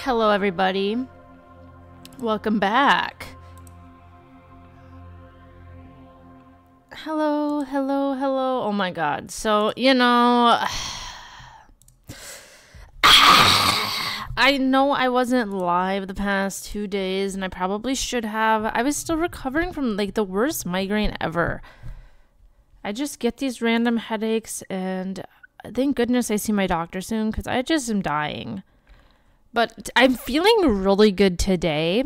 Hello, everybody. Welcome back. Hello. Oh my God. So, I know I wasn't live the past 2 days, and I probably should have. I was still recovering from the worst migraine ever. I just get these random headaches, and thank goodness I see my doctor soon because I just am dying. But I'm feeling really good today.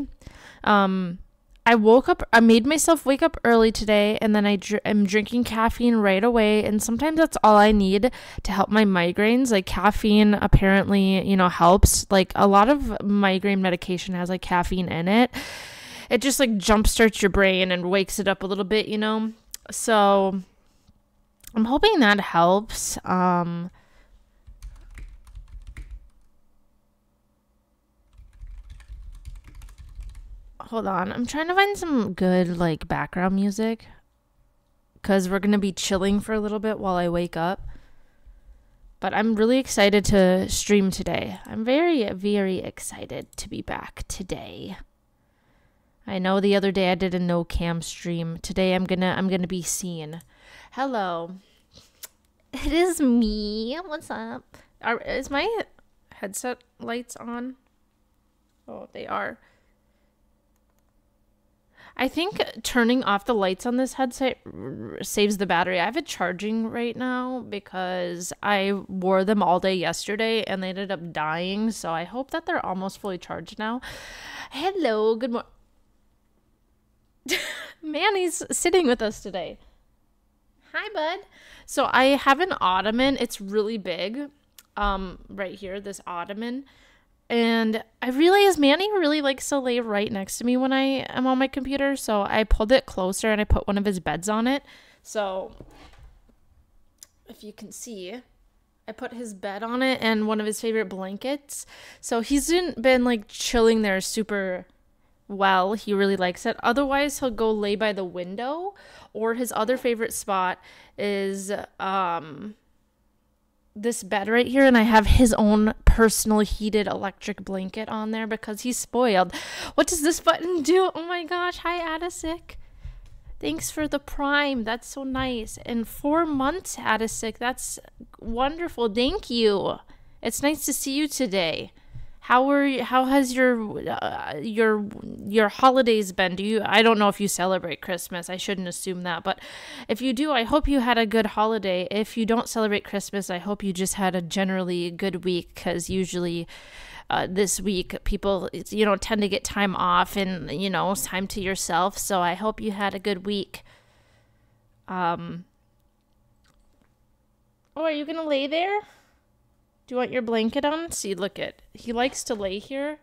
I woke up, I made myself wake up early today, and then I'm drinking caffeine right away. And sometimes that's all I need to help my migraines. Like caffeine apparently, helps. Like a lot of migraine medication has like caffeine in it. It just like jumpstarts your brain and wakes it up a little bit, So I'm hoping that helps. Hold on. I'm trying to find some good, background music. Because we're going to be chilling for a little bit while I wake up. But I'm really excited to stream today. I'm very, very excited to be back today. I know the other day I did a no cam stream. Today I'm gonna be seen. Hello. It is me. What's up? Is my headset lights on? Oh, they are. I think turning off the lights on this headset saves the battery. I have it charging right now because I wore them all day yesterday and they ended up dying. So I hope that they're almost fully charged now. Hello, good morning. Manny's sitting with us today. Hi, bud. So I have an ottoman. It's really big. Right here, this ottoman. And I realized Manny really likes to lay right next to me when I am on my computer. So I pulled it closer and I put one of his beds on it. So if you can see, I put his bed on it and one of his favorite blankets. So he's been chilling there super well. He really likes it. Otherwise, he'll go lay by the window, or his other favorite spot is this bed right here, and I have his own personal heated electric blanket on there because he's spoiled. What does this button do? Oh my gosh. Hi, Adasic. Thanks for the prime. That's so nice. And 4 months, Adasic. That's wonderful. Thank you. It's nice to see you today. How has your holidays been? I don't know if you celebrate Christmas. I shouldn't assume that, but if you do, I hope you had a good holiday. If you don't celebrate Christmas, I hope you just had a generally good week, because usually this week people tend to get time off and time to yourself. So I hope you had a good week. Oh, are you gonna lay there? Do you want your blanket on? See, he likes to lay here.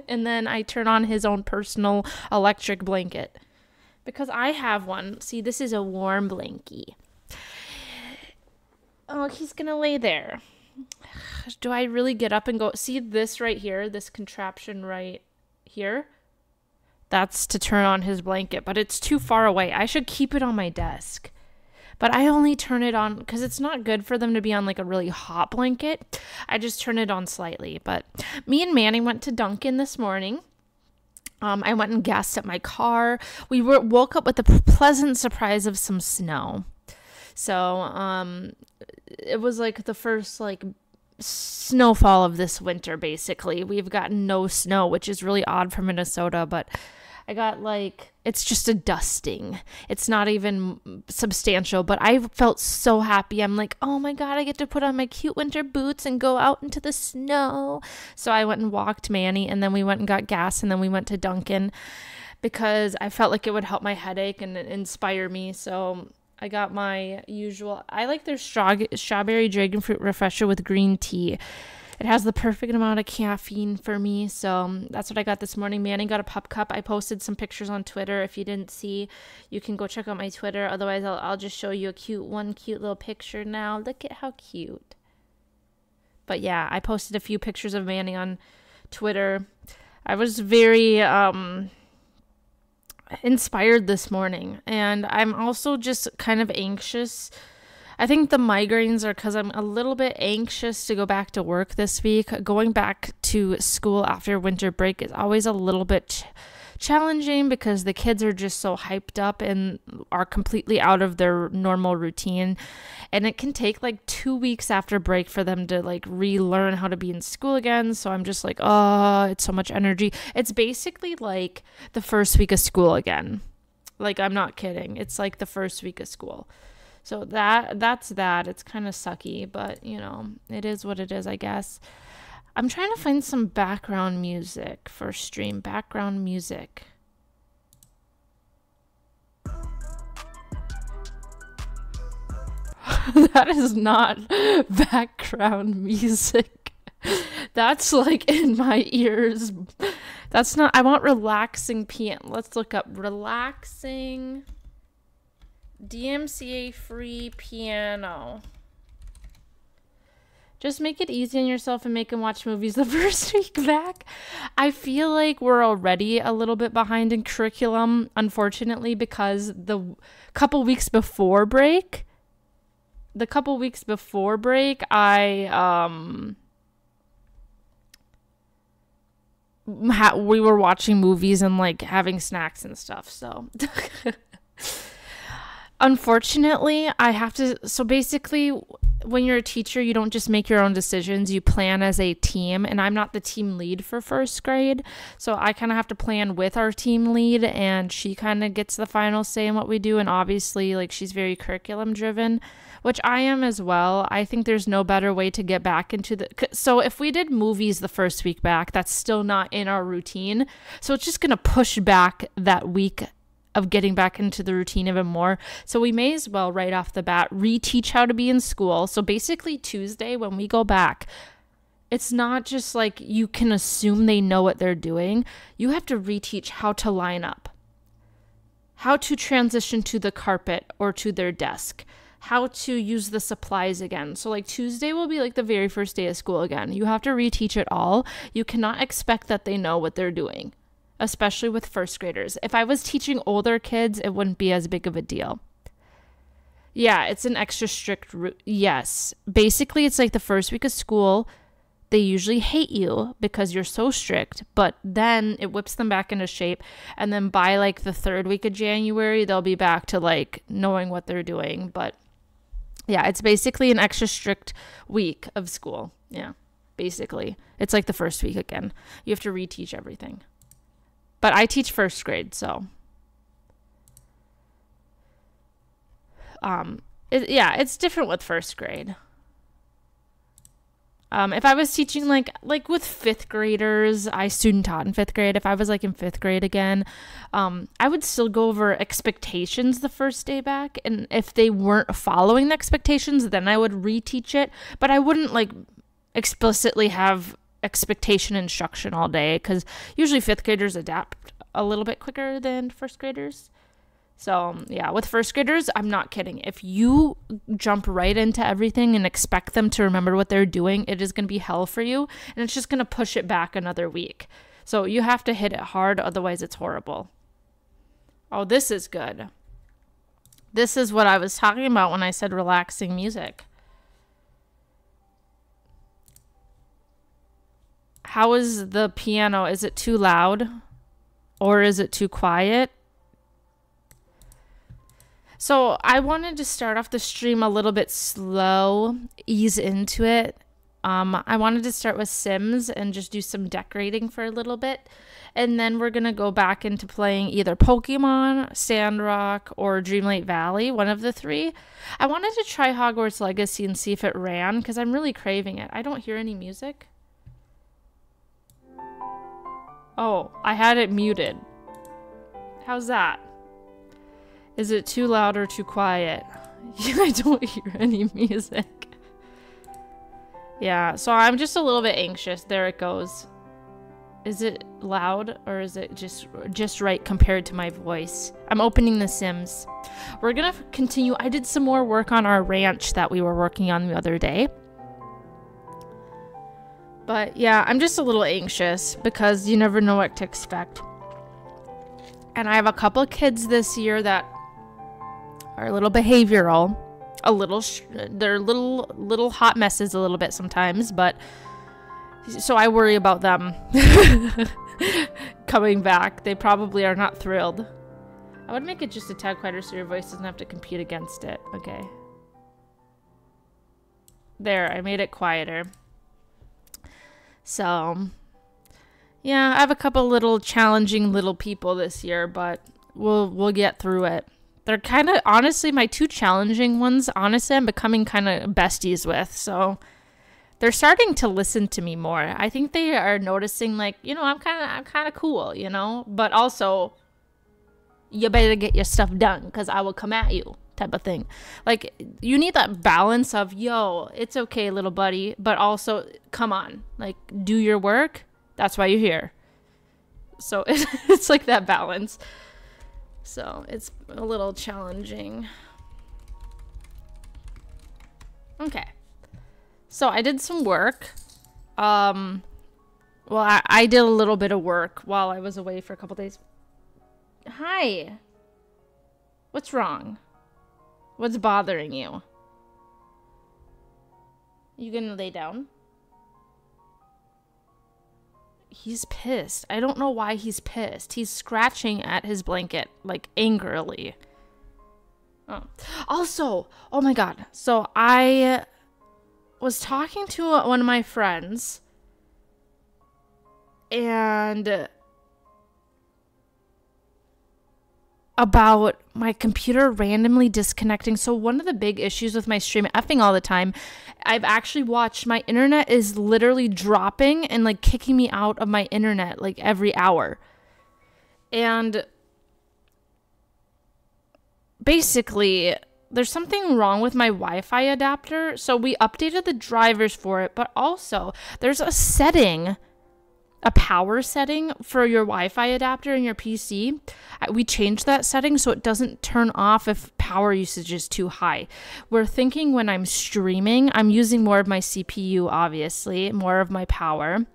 And then I turn on his own personal electric blanket. Because I have one. See, this is a warm blankie. Oh, he's gonna lay there. Do I really get up and go? See this right here? This contraption right here? That's to turn on his blanket, but it's too far away. I should keep it on my desk. But I only turn it on because it's not good for them to be on a really hot blanket. I just turn it on slightly. But me and Manny went to Dunkin' this morning. I went and gassed up my car. We woke up with the pleasant surprise of some snow. So it was the first snowfall of this winter, basically. We've gotten no snow, which is really odd for Minnesota, but I got it's just a dusting. It's not even substantial, but I felt so happy. I'm oh my God, I get to put on my cute winter boots and go out into the snow. So I went and walked Manny, and then we went and got gas, and then we went to Dunkin' because I felt like it would help my headache and inspire me. So I got my usual, I like their strawberry dragon fruit refresher with green tea. It has the perfect amount of caffeine for me, so that's what I got this morning. Manny got a pup cup. I posted some pictures on Twitter. If you didn't see, you can go check out my Twitter. Otherwise, I'll just show you one cute little picture now. Look at how cute. But yeah, I posted a few pictures of Manny on Twitter. I was very inspired this morning, and I'm also just kind of anxious. I think the migraines are because I'm a little bit anxious to go back to work this week. Going back to school after winter break is always a little bit challenging because the kids are just so hyped up and are completely out of their normal routine. And it can take like 2 weeks after break for them to like relearn how to be in school again. So I'm just like, oh, it's so much energy. It's basically like the first week of school again. Like, I'm not kidding. It's like the first week of school. So that's that. It's kind of sucky, but you know, it is what it is, I guess. I'm trying to find some background music for stream. Background music. That is not background music. That's like in my ears. That's not, I want relaxing piano. Let's look up relaxing DMCA free piano. Just make it easy on yourself and make them watch movies the first week back. I feel like we're already a little bit behind in curriculum, unfortunately, because the couple weeks before break, we were watching movies and like having snacks and stuff. So unfortunately, I have to. So basically, when you're a teacher, you don't just make your own decisions. You plan as a team, and I'm not the team lead for first grade. So I kind of have to plan with our team lead, and she kind of gets the final say in what we do. And obviously, like, she's very curriculum driven, which I am as well. I think there's no better way to get back into the... So if we did movies the first week back, that's still not in our routine. So it's just going to push back that week of getting back into the routine even more. So we may as well right off the bat reteach how to be in school. So basically Tuesday when we go back, it's not just like you can assume they know what they're doing. You have to reteach how to line up, how to transition to the carpet or to their desk, how to use the supplies again. So like Tuesday will be like the very first day of school again. You have to reteach it all. You cannot expect that they know what they're doing, especially with first graders. If I was teaching older kids, it wouldn't be as big of a deal. Yeah, it's an extra strict yes. Basically, it's like the first week of school, they usually hate you because you're so strict, but then it whips them back into shape. And then by like the third week of January, they'll be back to like knowing what they're doing. But yeah, it's basically an extra strict week of school. Yeah, basically. It's like the first week again. You have to reteach everything. But I teach first grade, so it's different with first grade. If I was teaching like with fifth graders, I student taught in fifth grade. If I was like in fifth grade again, I would still go over expectations the first day back. And if they weren't following the expectations, then I would reteach it. But I wouldn't like explicitly have expectation instruction all day, because usually fifth graders adapt a little bit quicker than first graders. So yeah, with first graders, I'm not kidding. If you jump right into everything and expect them to remember what they're doing, it is going to be hell for you, and it's just going to push it back another week. So you have to hit it hard, otherwise it's horrible. Oh, this is good. This is what I was talking about when I said relaxing music. How is the piano? Is it too loud or is it too quiet? So I wanted to start off the stream a little bit slow, ease into it. I wanted to start with Sims and just do some decorating for a little bit. And then we're going to go back into playing either Pokemon, Sandrock, or Dreamlight Valley, one of the three. I wanted to try Hogwarts Legacy and see if it ran, because I'm really craving it. I don't hear any music. Oh, I had it muted. How's that? Is it too loud or too quiet? I don't hear any music. Yeah, so I'm just a little bit anxious. There it goes. Is it loud or is it just right compared to my voice? I'm opening The Sims. We're gonna continue. I did some more work on our ranch that we were working on the other day. But yeah, I'm just a little anxious because you never know what to expect. And I have a couple of kids this year that are a little behavioral. a little, they're little hot messes a little bit sometimes, but so I worry about them coming back. They probably are not thrilled. I would make it just a tad quieter so your voice doesn't have to compete against it. Okay. There, I made it quieter. So, yeah, I have a couple little challenging little people this year, but we'll get through it. They're kind of, honestly, my two challenging ones, honestly, I'm becoming kind of besties with. So they're starting to listen to me more. I think they are noticing, like, you know, I'm kind of cool, you know, but also you better get your stuff done because I will come at you type of thing. Like, you need that balance of, yo, it's okay, little buddy, but also, come on, like, do your work. That's why you're here. So it's like that balance. So it's a little challenging. Okay. So I did some work. Well, I did a little bit of work while I was away for a couple days. Hi. What's wrong? What's bothering you? You gonna lay down? He's pissed. I don't know why he's pissed. He's scratching at his blanket, like, angrily. Oh. Also, oh my god. So I was talking to one of my friends, and about my computer randomly disconnecting. So one of the big issues with my stream effing all the time, I've actually watched my internet is literally dropping and like kicking me out of my internet like every hour. And basically, there's something wrong with my Wi-Fi adapter. So we updated the drivers for it, but also there's a setting, a power setting for your Wi-Fi adapter in your PC. We changed that setting so it doesn't turn off if power usage is too high. We're thinking when I'm streaming, I'm using more of my CPU, obviously, more of my power.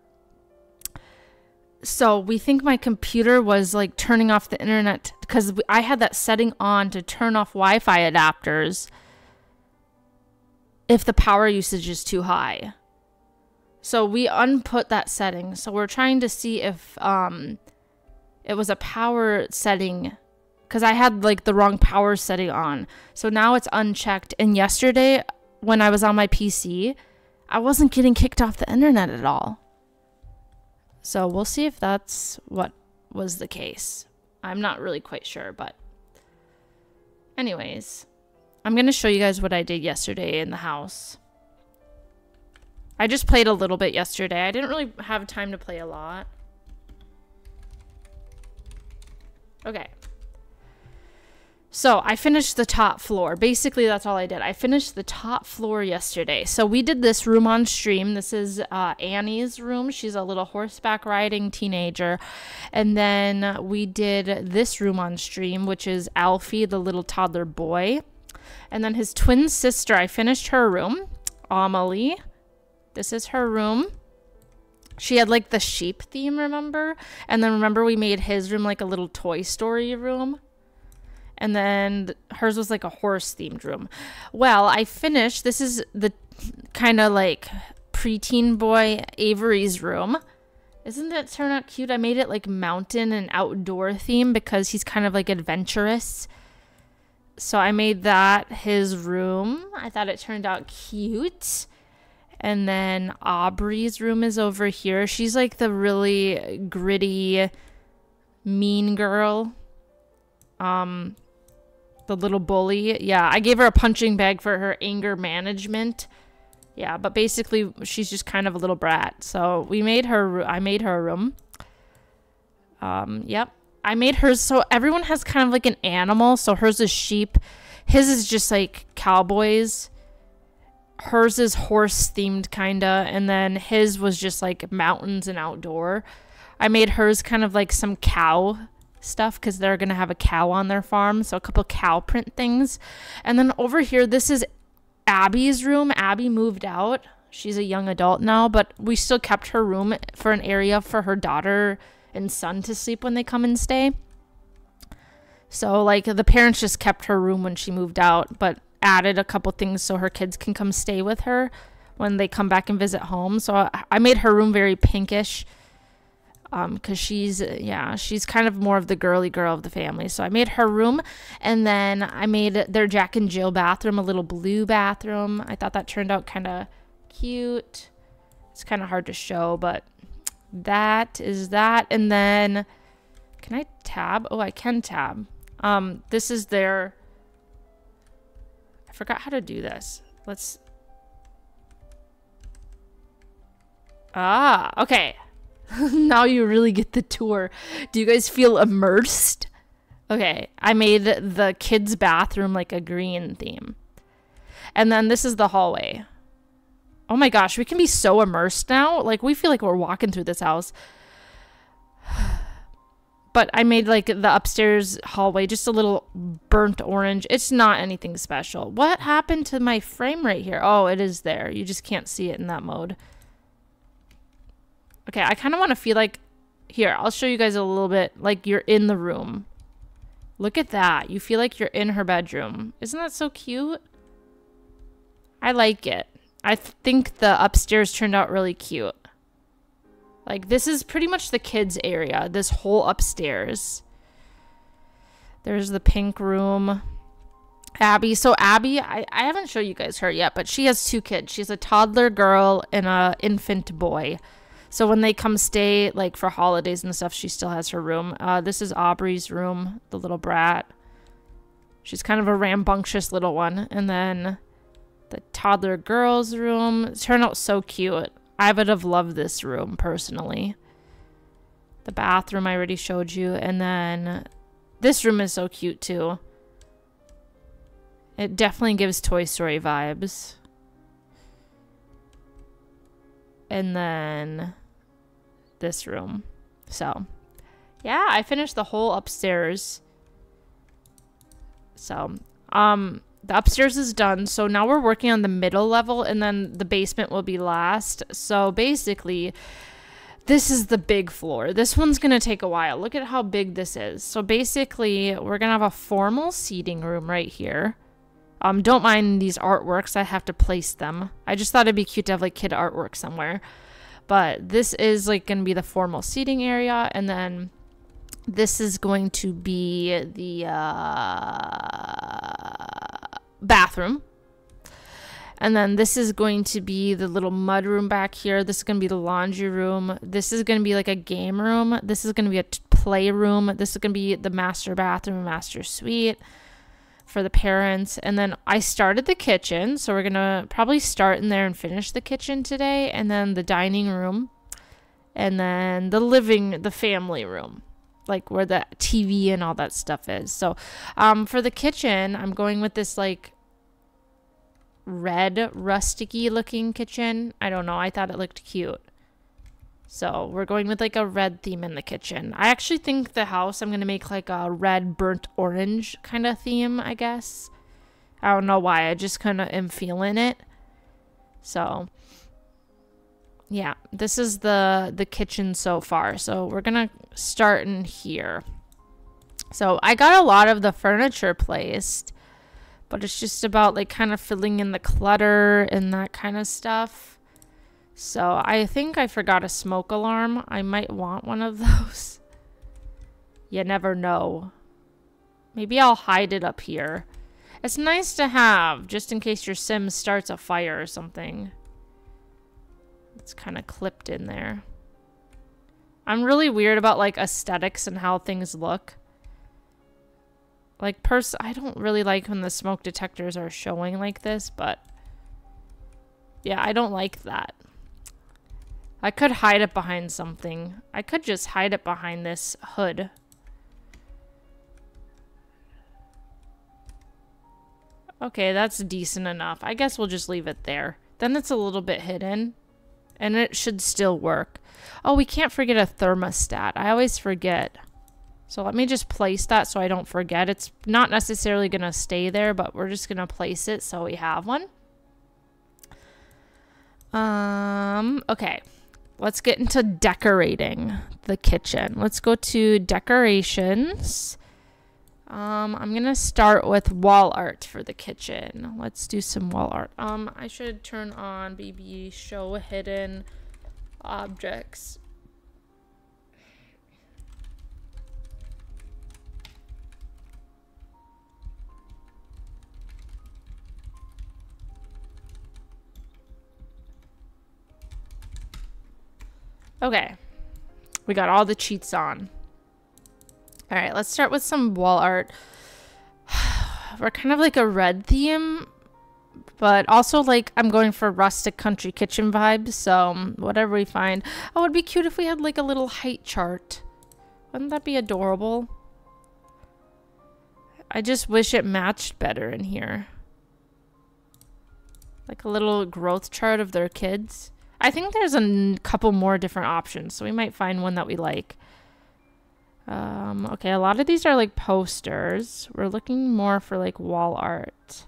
So we think my computer was like turning off the internet because I had that setting on to turn off Wi-Fi adapters if the power usage is too high. So we unput that setting. So we're trying to see if it was a power setting, because I had like the wrong power setting on. So now it's unchecked. And yesterday when I was on my PC, I wasn't getting kicked off the internet at all. So we'll see if that's what was the case. I'm not really quite sure, but anyways, I'm going to show you guys what I did yesterday in the house. I just played a little bit yesterday. I didn't really have time to play a lot. Okay. So I finished the top floor. Basically, that's all I did. I finished the top floor yesterday. So we did this room on stream. This is Annie's room. She's a little horseback riding teenager. And then we did this room on stream, which is Alfie, the little toddler boy. And then his twin sister, I finished her room, Amelie. This is her room. She had like the sheep theme, remember? And then remember we made his room like a little Toy Story room? And then hers was like a horse themed room. Well, I finished. This is the kind of like preteen boy Avery's room. Isn't that turn out cute? I made it like mountain and outdoor theme because he's kind of like adventurous. So I made that his room. I thought it turned out cute. And then Aubrey's room is over here. She's like the really gritty, mean girl. The little bully. Yeah, I gave her a punching bag for her anger management. Yeah, but basically she's just kind of a little brat. So I made her a room. Yep. I made hers so everyone has kind of like an animal. So hers is sheep. His is just like cowboys. Hers is horse themed kinda, and then his was just like mountains and outdoor. I made hers kind of like some cow stuff because they're gonna have a cow on their farm, so a couple cow print things. And then over here, this is Abby's room. Abby moved out. She's a young adult now, but we still kept her room for an area for her daughter and son to sleep when they come and stay. So like the parents just kept her room when she moved out, but added a couple things so her kids can come stay with her when they come back and visit home. So I made her room very pinkish, because she's kind of more of the girly girl of the family. So I made her room, and then I made their Jack and Jill bathroom a little blue bathroom. I thought that turned out kind of cute. It's kind of hard to show, but that is that. And then, can I tab? Oh, I can tab. This is their, I forgot how to do this. Okay. Now you really get the tour. Do you guys feel immersed? Okay, I made the kids' bathroom like a green theme. And then this is the hallway. Oh my gosh, we can be so immersed now. Like, we feel like we're walking through this house. But I made like the upstairs hallway just a little burnt orange. It's not anything special. What happened to my frame right here? Oh, it is there. You just can't see it in that mode. Okay, I kind of want to feel like, here, I'll show you guys a little bit, like you're in the room. Look at that. You feel like you're in her bedroom. Isn't that so cute? I like it. I think the upstairs turned out really cute. Like, this is pretty much the kids' area, this whole upstairs. There's the pink room. Abby. So Abby, I haven't shown you guys her yet, but she has 2 kids. She's a toddler girl and an infant boy. So when they come stay, like, for holidays and stuff, she still has her room. This is Aubrey's room, the little brat. She's kind of a rambunctious little one. And then the toddler girl's room. It turned out so cute. I would have loved this room, personally. The bathroom I already showed you. And then this room is so cute, too. It definitely gives Toy Story vibes. And then this room. So, yeah, I finished the whole upstairs. So, the upstairs is done. So now we're working on the middle level, and then the basement will be last. So basically, this is the big floor. This one's going to take a while. Look at how big this is. So basically, we're going to have a formal seating room right here. Don't mind these artworks. I have to place them. I just thought it'd be cute to have like kid artwork somewhere. But this is like going to be the formal seating area. And then this is going to be the bathroom. And then this is going to be the little mud room back here. This is going to be the laundry room. This is going to be like a game room. This is going to be a play room. This is going to be the master bathroom, master suite for the parents. And then I started the kitchen, so we're gonna probably start in there and finish the kitchen today, and then the dining room, and then the family room, like where the TV and all that stuff is. So for the kitchen, I'm going with this like red rusticy looking kitchen. I don't know, I thought it looked cute. So we're going with like a red theme in the kitchen. I actually think the house, I'm going to make like a red burnt orange kind of theme, I guess. I don't know why. I just kind of am feeling it. So yeah, this is the kitchen so far. So we're going to start in here. So I got a lot of the furniture placed, but it's just about like kind of filling in the clutter and that kind of stuff. So I think I forgot a smoke alarm. I might want one of those. You never know. Maybe I'll hide it up here. It's nice to have, just in case your sim starts a fire or something. It's kind of clipped in there. I'm really weird about like aesthetics and how things look. Like I don't really like when the smoke detectors are showing like this, but yeah, I don't like that. I could hide it behind something. I could just hide it behind this hood. Okay, that's decent enough. I guess we'll just leave it there. Then it's a little bit hidden, and it should still work. Oh, we can't forget a thermostat. I always forget. So let me just place that so I don't forget. It's not necessarily going to stay there, but we're just going to place it so we have one. Okay. Let's get into decorating the kitchen. Let's go to decorations. I'm gonna start with wall art for the kitchen. Let's do some wall art. I should turn on BB show hidden objects. Okay, we got all the cheats on. All right, let's start with some wall art. We're kind of like a red theme, but also like I'm going for rustic country kitchen vibes. So whatever we find. Oh, it'd be cute if we had like a little height chart. Wouldn't that be adorable? I just wish it matched better in here. Like a little growth chart of their kids. I think there's a couple more different options, so we might find one that we like. Okay, a lot of these are like posters. We're looking more for like wall art.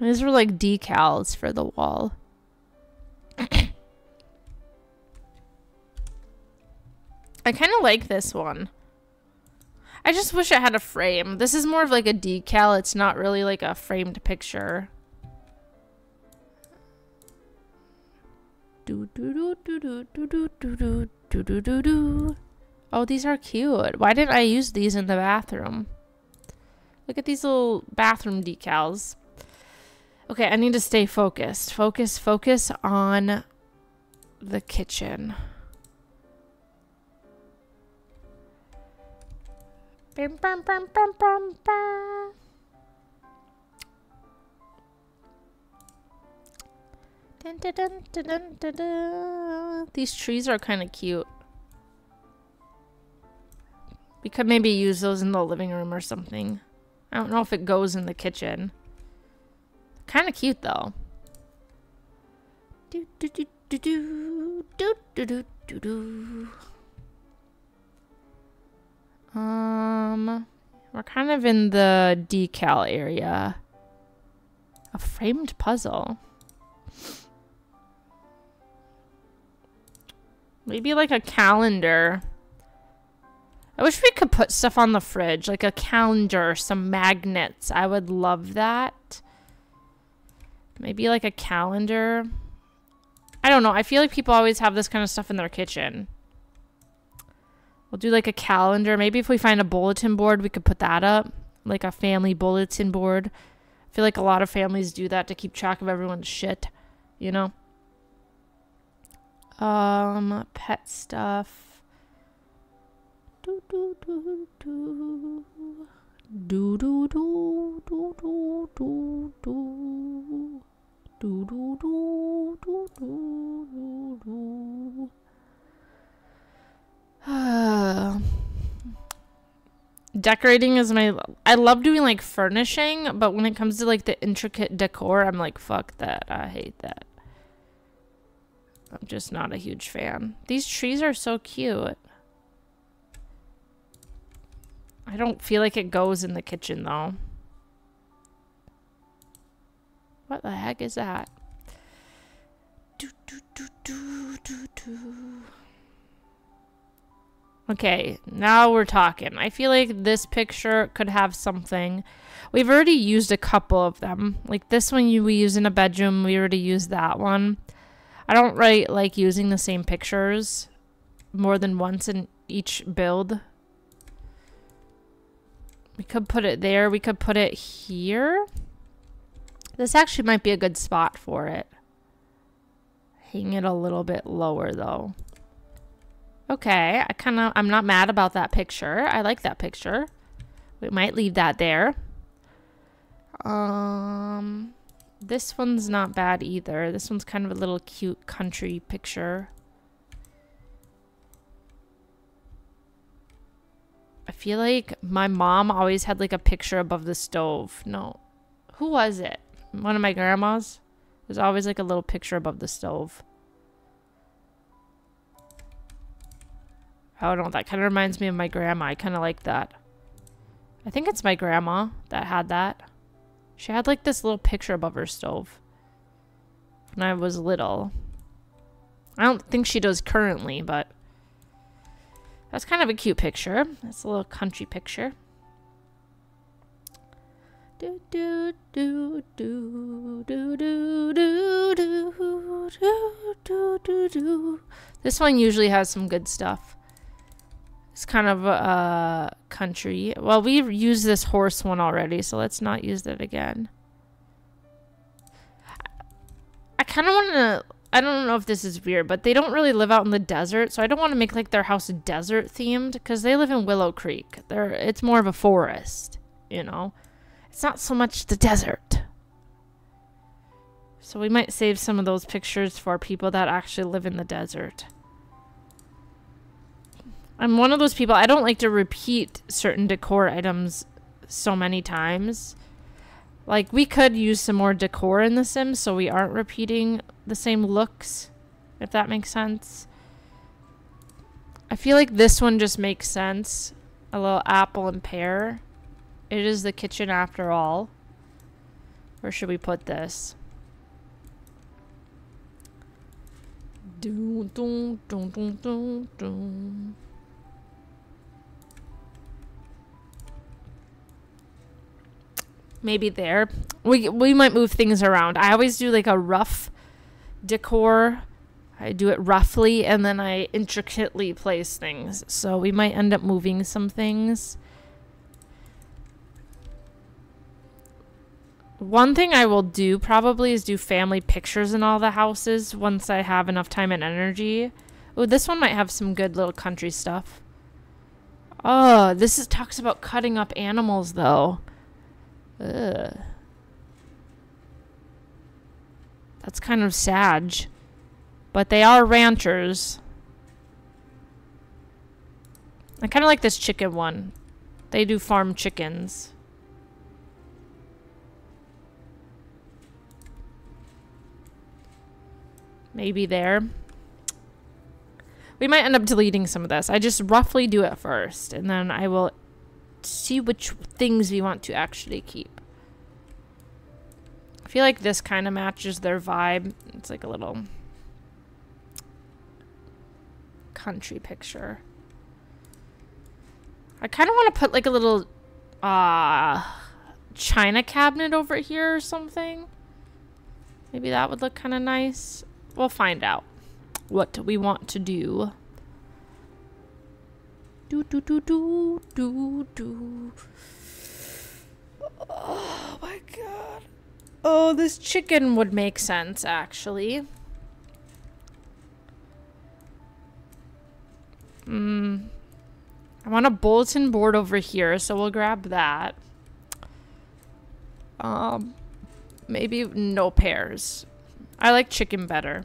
These were like decals for the wall. I kind of like this one. I just wish it had a frame. This is more of like a decal. It's not really like a framed picture. Oh, these are cute. Why didn't I use these in the bathroom? Look at these little bathroom decals. Okay, I need to stay focused. Focus on the kitchen. Bum, bum, bum, bum, bum, bum. Dun, dun, dun, dun, dun, dun, dun. These trees are kind of cute. We could maybe use those in the living room or something. I don't know if it goes in the kitchen. Kind of cute though. Do do do do do do do do do do. We're kind of in the decal area. A framed puzzle. Maybe like a calendar. I wish we could put stuff on the fridge, like a calendar, some magnets. I would love that. Maybe like a calendar. I don't know. I feel like people always have this kind of stuff in their kitchen. We'll do like a calendar. Maybe if we find a bulletin board, we could put that up. Like a family bulletin board. I feel like a lot of families do that to keep track of everyone's shit. You know? Pet stuff. Do do do do. Do do do do do do do. Do do do do do do. Decorating is my... I love doing like furnishing, but when it comes to like the intricate decor, I'm like, fuck that. I hate that. I'm just not a huge fan. These trees are so cute. I don't feel like it goes in the kitchen though. What the heck is that? Do, do, do, do, do, do. Okay, now we're talking. I feel like this picture could have something. We've already used a couple of them. Like this one we use in a bedroom. We already used that one. I don't really like using the same pictures more than once in each build. We could put it there. We could put it here. This actually might be a good spot for it. Hang it a little bit lower though. Okay, I'm not mad about that picture. I like that picture. We might leave that there. This one's not bad either. This one's kind of a little cute country picture. I feel like my mom always had like a picture above the stove. No. Who was it? One of my grandmas? There's always like a little picture above the stove. I don't know. That kind of reminds me of my grandma. I kind of like that. I think it's my grandma that had that. She had like this little picture above her stove when I was little. I don't think she does currently, but that's kind of a cute picture. That's a little country picture. Do do do do do do do do do do do. This one usually has some good stuff. It's kind of country. Well, we've used this horse one already, so let's not use that again. I kind of want to... I don't know if this is weird, but they don't really live out in the desert, so I don't want to make like their house desert themed because they live in Willow Creek. It's more of a forest, you know? It's not so much the desert. So we might save some of those pictures for people that actually live in the desert. I'm one of those people, I don't like to repeat certain decor items so many times. Like, we could use some more decor in The Sims so we aren't repeating the same looks, if that makes sense. I feel like this one just makes sense. A little apple and pear. It is the kitchen after all. Where should we put this? Dun, dun, dun, dun, dun, dun. Maybe there. We might move things around. I always do like a rough decor. I do it roughly and then I intricately place things. So we might end up moving some things. One thing I will do probably is do family pictures in all the houses once I have enough time and energy. Oh, this one might have some good little country stuff. Oh, talks about cutting up animals though. Ugh. That's kind of sad. But they are ranchers. I kind of like this chicken one. They do farm chickens. Maybe there. We might end up deleting some of this. I just roughly do it first. And then I will see which things we want to actually keep. I feel like this kind of matches their vibe. It's like a little country picture. I kind of want to put like a little china cabinet over here or something. Maybe that would look kind of nice. We'll find out what we want to do. Do do do do do do. Oh my god. Oh, this chicken would make sense actually. I want a bulletin board over here, so we'll grab that. Maybe no pears. I like chicken better.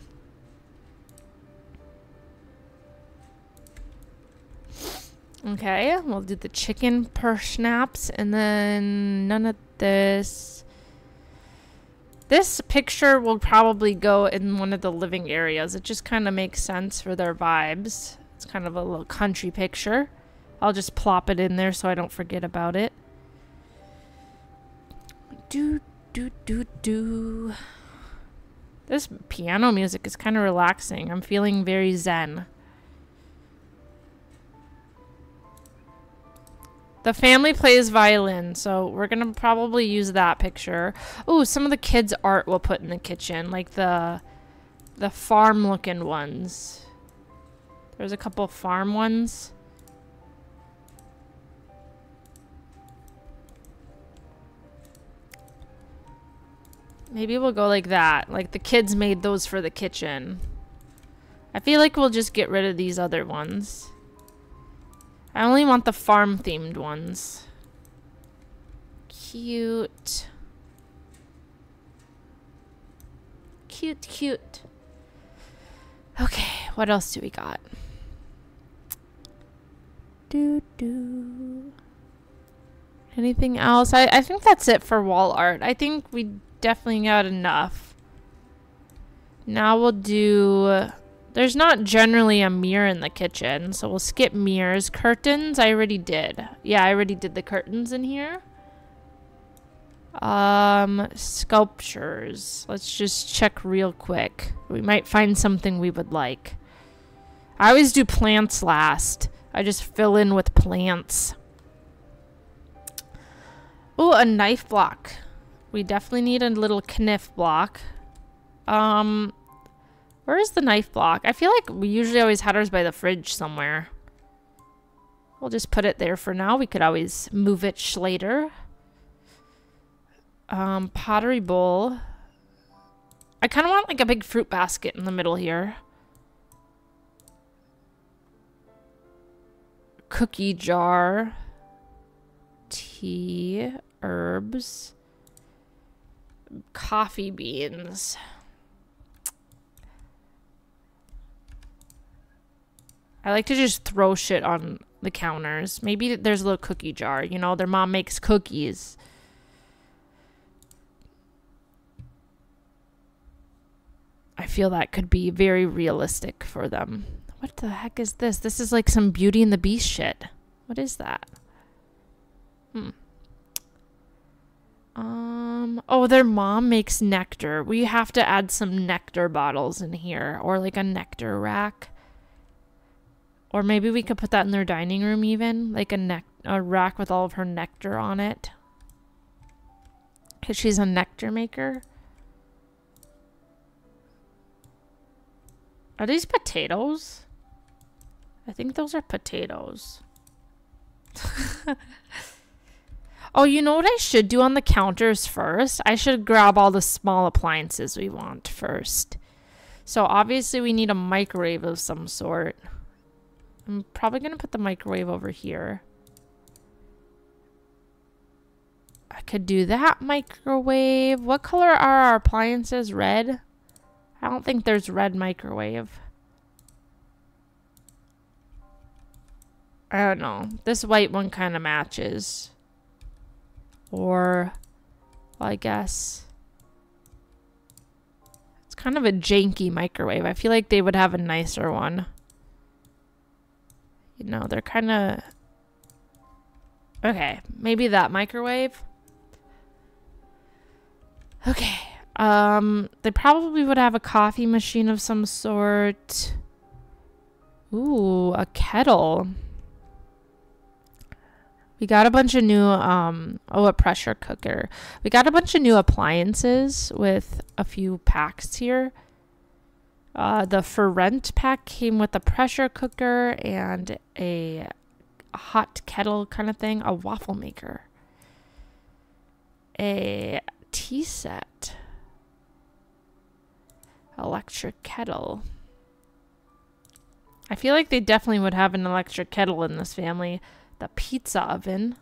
Okay, we'll do the chicken per snaps and then none of this. This picture will probably go in one of the living areas. It just kind of makes sense for their vibes. It's kind of a little country picture. I'll just plop it in there so I don't forget about it. Do, do, do, do. This piano music is kind of relaxing. I'm feeling very zen. The family plays violin, so we're gonna probably use that picture. Oh, some of the kids' art we'll put in the kitchen, like the farm-looking ones. There's a couple farm ones. Maybe we'll go like that. Like the kids made those for the kitchen. I feel like we'll just get rid of these other ones. I only want the farm-themed ones. Cute. Cute, cute. Okay, what else do we got? Anything else? I think that's it for wall art. I think we definitely got enough. Now we'll do There's not generally a mirror in the kitchen, so we'll skip mirrors. Curtains, I already did. Yeah, I already did the curtains in here. Sculptures. Let's just check real quick. We might find something we would like. I always do plants last. I just fill in with plants. Oh, a knife block. We definitely need a little knife block. Where is the knife block? I feel like we usually always had ours by the fridge somewhere. We'll just put it there for now. We could always move it later. Pottery bowl. I kind of want like a big fruit basket in the middle here. Cookie jar. Tea. Herbs. Coffee beans. I like to just throw shit on the counters. Maybe there's a little cookie jar. You know, their mom makes cookies. I feel that could be very realistic for them. What the heck is this? This is like some Beauty and the Beast shit. What is that? Oh, their mom makes nectar. We have to add some nectar bottles in here. Or like a nectar rack. Or maybe we could put that in their dining room even. Like a rack with all of her nectar on it. Because she's a nectar maker. Are these potatoes? I think those are potatoes. Oh, you know what I should do on the counters first? I should grab all the small appliances we want first. So obviously we need a microwave of some sort. I'm probably going to put the microwave over here. I could do that microwave. What color are our appliances? Red? I don't think there's red microwave. I don't know. This white one kind of matches. Or, well, I guess. It's kind of a janky microwave. I feel like they would have a nicer one. You know, they're kind of... Okay, maybe that microwave. Okay. They probably would have a coffee machine of some sort. Ooh, a kettle. We got a bunch of new, a pressure cooker. We got a bunch of new appliances with a few packs here. The for rent pack came with a pressure cooker and a hot kettle kind of thing. A waffle maker. A tea set. Electric kettle. I feel like they definitely would have an electric kettle in this family. The pizza oven.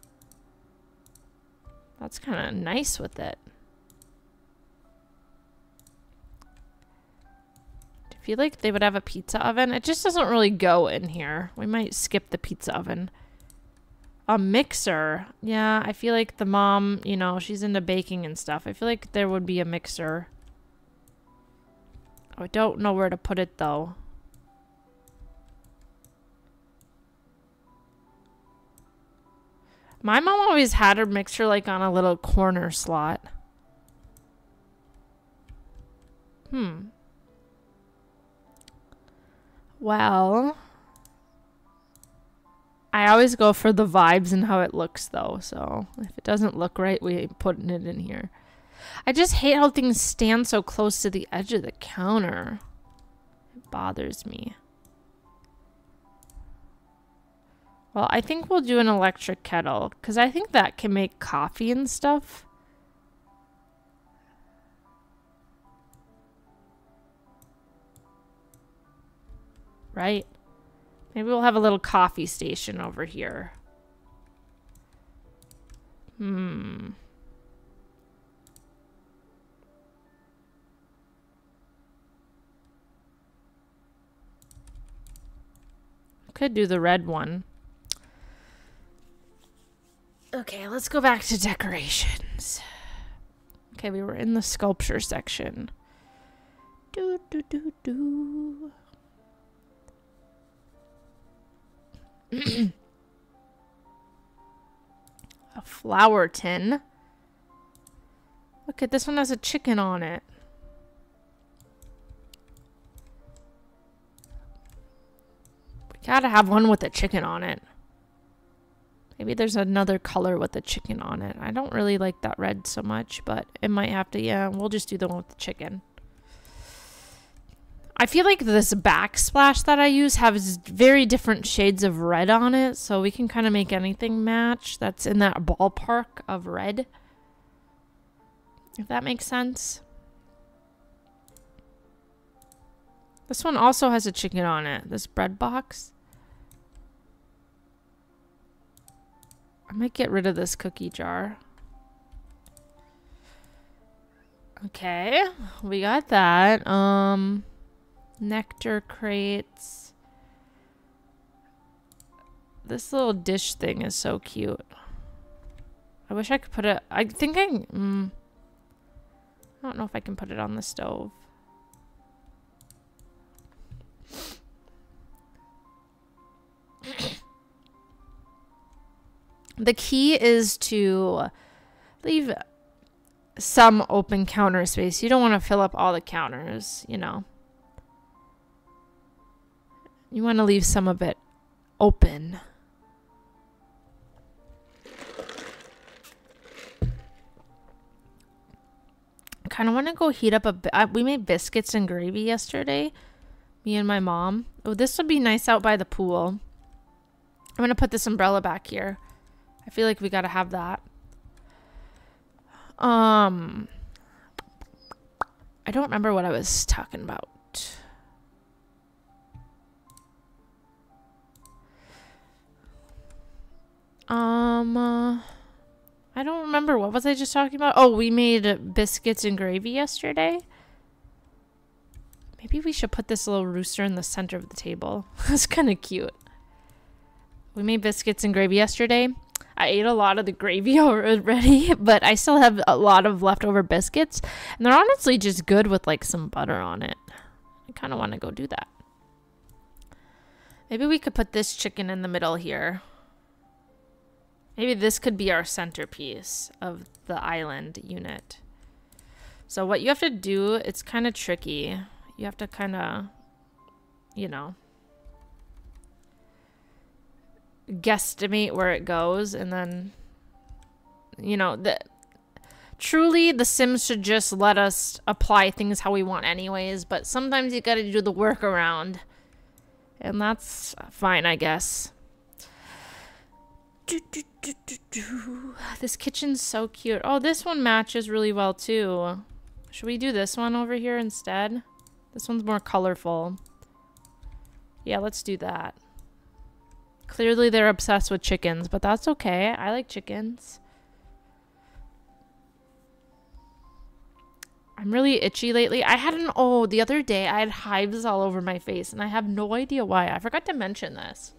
That's kind of nice with it. I feel like they would have a pizza oven. It just doesn't really go in here. We might skip the pizza oven. A mixer. Yeah, I feel like the mom, you know, she's into baking and stuff. I feel like there would be a mixer. I don't know where to put it though. My mom always had her mixer like on a little corner slot. Well, I always go for the vibes and how it looks though. So if it doesn't look right, we ain't putting it in here. I just hate how things stand so close to the edge of the counter. It bothers me. Well, I think we'll do an electric kettle because I think that can make coffee and stuff. Right? Maybe we'll have a little coffee station over here. Could do the red one. Okay, let's go back to decorations. Okay, we were in the sculpture section. A flour tin. Look at this one has a chicken on it. We gotta have one with a chicken on it. Maybe there's another color with the chicken on it. I don't really like that red so much, but it might have to, yeah, we'll just do the one with the chicken. I feel like this backsplash that I use has very different shades of red on it, so we can kind of make anything match that's in that ballpark of red. If that makes sense. This one also has a chicken on it. This bread box. I might get rid of this cookie jar. Okay, we got that. Nectar crates. This little dish thing is so cute. I wish I could put it. I think I don't know if I can put it on the stove. The key is to leave some open counter space. You don't want to fill up all the counters, you know. You want to leave some of it open. I kind of want to go heat up a bit. We made biscuits and gravy yesterday, me and my mom. Oh, this would be nice out by the pool. I'm going to put this umbrella back here. I feel like we got to have that. I don't remember what I was talking about. I don't remember. What was I just talking about? Oh, we made biscuits and gravy yesterday. Maybe we should put this little rooster in the center of the table. That's kind of cute. We made biscuits and gravy yesterday. I ate a lot of the gravy already, but I still have a lot of leftover biscuits. And they're honestly just good with like some butter on it. I kind of want to go do that. Maybe we could put this chicken in the middle here. Maybe this could be our centerpiece of the island unit. So what you have to do, it's kind of tricky. You have to kind of, you know, guesstimate where it goes, and then, you know, truly the Sims should just let us apply things how we want anyways, but sometimes you got to do the workaround, and that's fine, I guess. This kitchen's so cute. Oh, this one matches really well too. Should we do this one over here instead? This one's more colorful. Yeah, let's do that. Clearly they're obsessed with chickens, but that's okay. I like chickens. I'm really itchy lately. The other day I had hives all over my face, and I have no idea why. I forgot to mention this.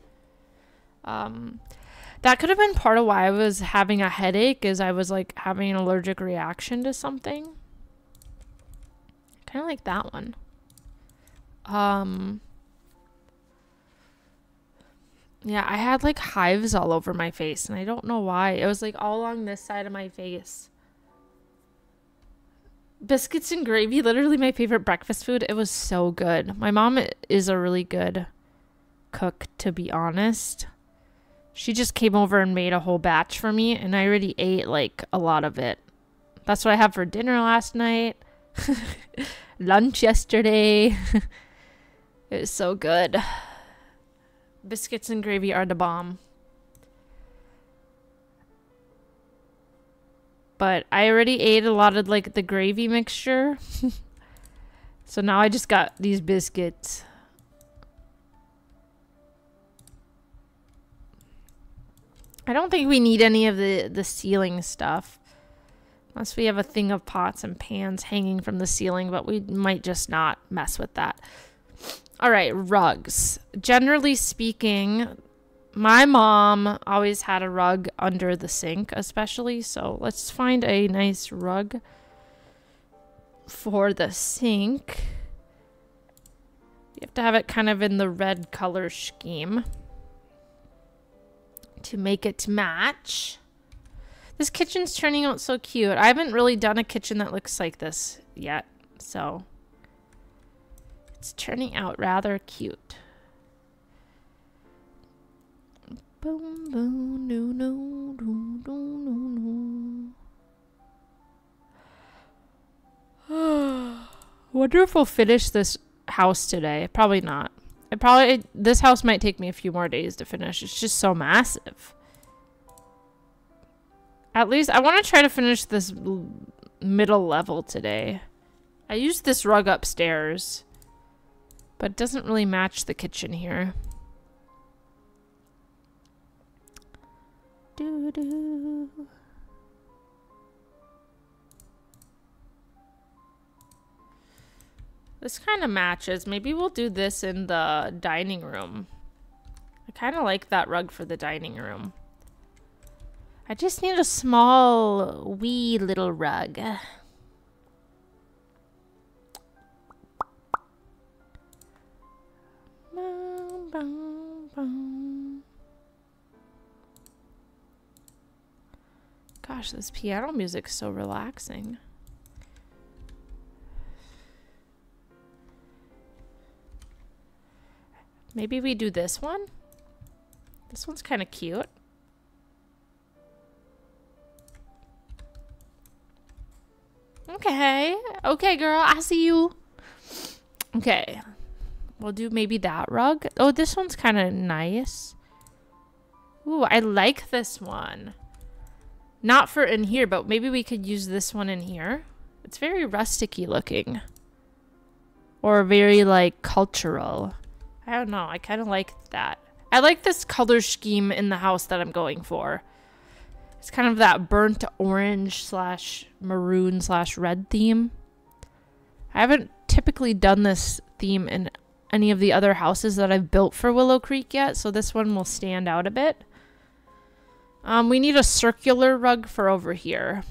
That could have been part of why I was having a headache, is I was like having an allergic reaction to something. Kind of like that one. Yeah, I had like hives all over my face, and I don't know why. It was like all along this side of my face. Biscuits and gravy, literally my favorite breakfast food. It was so good. My mom is a really good cook, to be honest. She just came over and made a whole batch for me, and I already ate like a lot of it. That's what I had for dinner last night. Lunch yesterday. It was so good. Biscuits and gravy are the bomb. But I already ate a lot of like the gravy mixture. So now I just got these biscuits. I don't think we need any of the ceiling stuff. Unless we have a thing of pots and pans hanging from the ceiling, but we might just not mess with that. All right, rugs. Generally speaking, my mom always had a rug under the sink, especially. So let's find a nice rug for the sink. You have to have it kind of in the red color scheme. to make it match. This kitchen's turning out so cute. I haven't really done a kitchen that looks like this yet, so it's turning out rather cute. Boom, boom, no, no, no, no, no, no. Wonder if we'll finish this house today. Probably not. This house might take me a few more days to finish. It's just so massive. At least I want to try to finish this middle level today. I used this rug upstairs, but it doesn't really match the kitchen here. Doo-doo. This kind of matches. Maybe we'll do this in the dining room. I kind of like that rug for the dining room. I just need a small, wee little rug. Gosh, this piano music's so relaxing. Maybe we do this one? This one's kind of cute. Okay. Okay, girl. I see you. Okay. We'll do maybe that rug. Oh, this one's kind of nice. Ooh, I like this one. Not for in here, but maybe we could use this one in here. It's very rustic-y looking. Or very, like, cultural. I don't know. I kind of like that. I like this color scheme in the house that I'm going for. It's kind of that burnt orange slash maroon slash red theme. I haven't typically done this theme in any of the other houses that I've built for Willow Creek yet, so this one will stand out a bit. We need a circular rug for over here.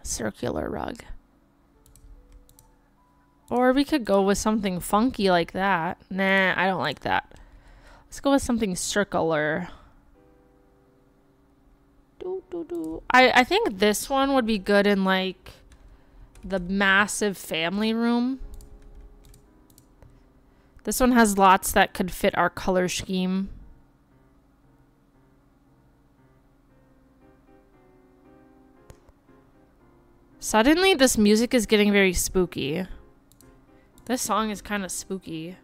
Circular rug. Or we could go with something funky like that. Nah, I don't like that. Let's go with something circular. I think this one would be good in like the massive family room. This one has lots that could fit our color scheme. Suddenly this music is getting very spooky. This song is kind of spooky.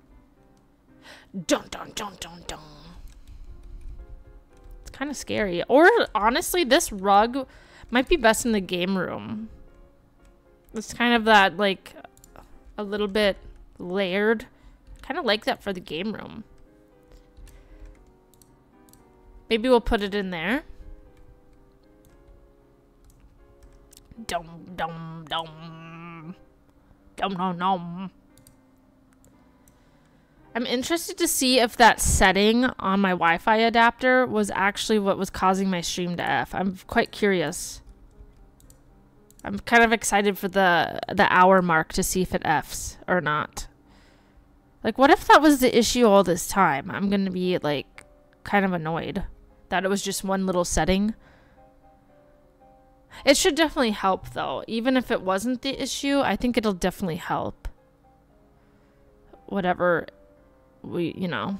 Dun dun dun dun dun. It's kind of scary. Or honestly, this rug might be best in the game room. It's kind of that like a little bit layered. Kind of like that for the game room. Maybe we'll put it in there. Dum dum dum. Dum dum dum. I'm interested to see if that setting on my Wi-Fi adapter was actually what was causing my stream to F. I'm quite curious. I'm kind of excited for the hour mark to see if it Fs or not. Like, what if that was the issue all this time? I'm going to be, like, kind of annoyed that it was just one little setting. It should definitely help, though. Even if it wasn't the issue, I think it'll definitely help. Whatever we, you know.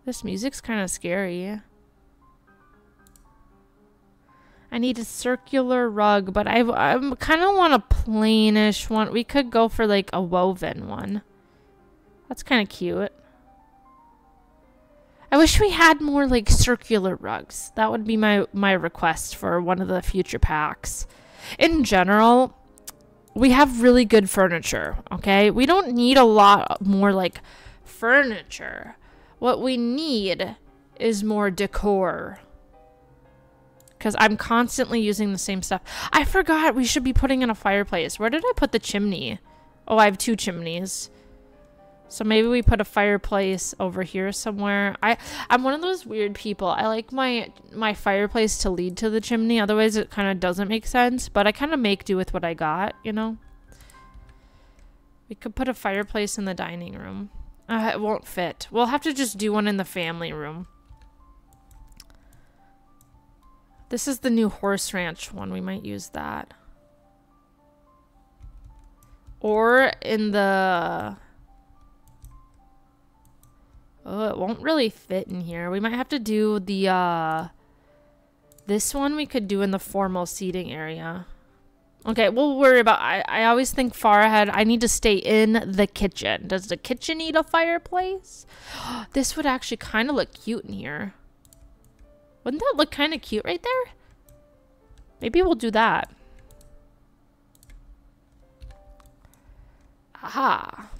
This music's kind of scary. I need a circular rug, but I kind of want a plainish one. We could go for like a woven one. That's kind of cute. I wish we had more like circular rugs. That would be my request for one of the future packs. In general, we have really good furniture, okay? We don't need a lot more like furniture. What we need is more decor. Because I'm constantly using the same stuff. I forgot we should be putting in a fireplace. Where did I put the chimney? Oh, I have 2 chimneys. So maybe we put a fireplace over here somewhere. I'm one of those weird people. I like my fireplace to lead to the chimney. Otherwise, it kind of doesn't make sense. But I kind of make do with what I got, you know? We could put a fireplace in the dining room. It won't fit. We'll have to just do one in the family room. This is the new horse ranch one. We might use that. Or in the... Oh, it won't really fit in here. We might have to do the, this one we could do in the formal seating area. Okay, we'll worry about... I always think far ahead. I need to stay in the kitchen. Does the kitchen need a fireplace? This would actually kind of look cute in here. Wouldn't that look kind of cute right there? Maybe we'll do that. Aha.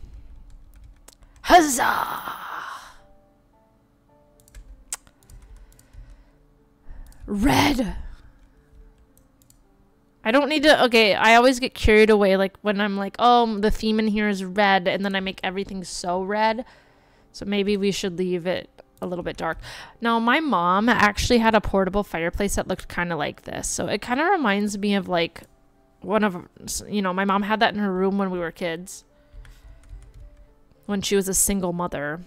Huzzah! Red. I don't need to... Okay, I always get carried away, like, when I'm like, oh, the theme in here is red, and then I make everything so red. So maybe we should leave it a little bit dark. Now, my mom actually had a portable fireplace that looked kind of like this. So it kind of reminds me of, like, one of... You know, my mom had that in her room when we were kids. When she was a single mother.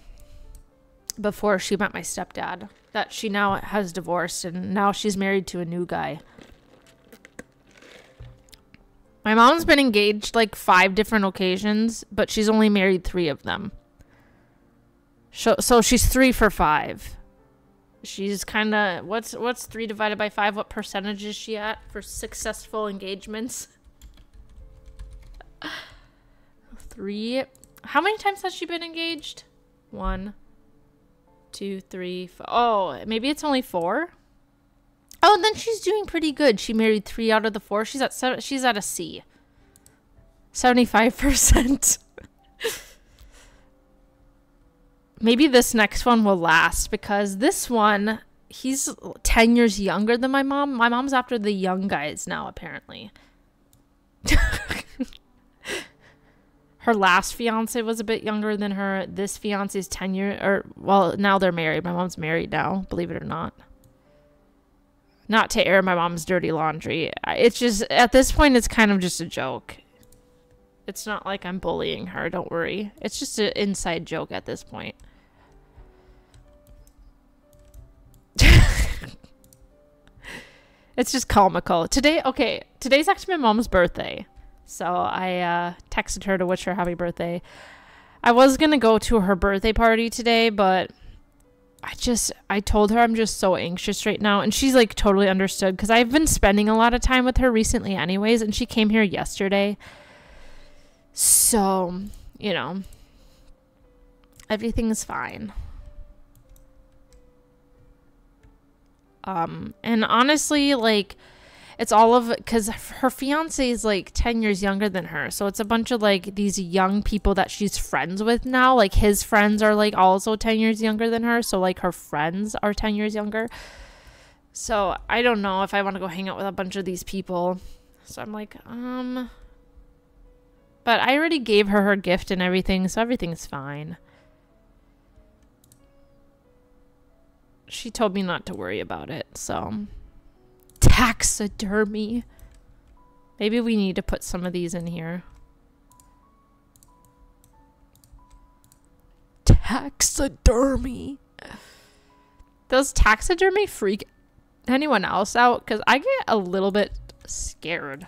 Before she met my stepdad. That she now has divorced, and now she's married to a new guy. My mom's been engaged like 5 different occasions, but she's only married 3 of them. So she's 3 for 5. She's kind of... What's 3 divided by 5? What percentage is she at for successful engagements? 3. How many times has she been engaged? 1, 2, 3, 4. Oh, maybe it's only 4? Oh, then she's doing pretty good. She married 3 out of the 4. She's at a C. 75%. Maybe this next one will last, because this one, he's 10 years younger than my mom. My mom's after the young guys now, apparently. Her last fiance was a bit younger than her. This fiance is 10 years, or, well, now they're married. My mom's married now, believe it or not. Not to air my mom's dirty laundry. It's just, at this point, it's kind of just a joke. It's not like I'm bullying her, don't worry. It's just an inside joke at this point. It's just comical. Today's actually my mom's birthday. So I texted her to wish her happy birthday. I was going to go to her birthday party today, but I told her I'm just so anxious right now. And she's like totally understood, because I've been spending a lot of time with her recently anyways. And she came here yesterday. So, you know, everything's fine. And honestly, like, it's all of, because her fiance is like 10 years younger than her. So it's a bunch of like these young people that she's friends with now. Like his friends are like also 10 years younger than her. So like her friends are 10 years younger. So I don't know if I want to go hang out with a bunch of these people. So I'm like, but I already gave her her gift and everything. So everything's fine. She told me not to worry about it. So taxidermy. Maybe we need to put some of these in here. Taxidermy. Does taxidermy freak anyone else out? Because I get a little bit scared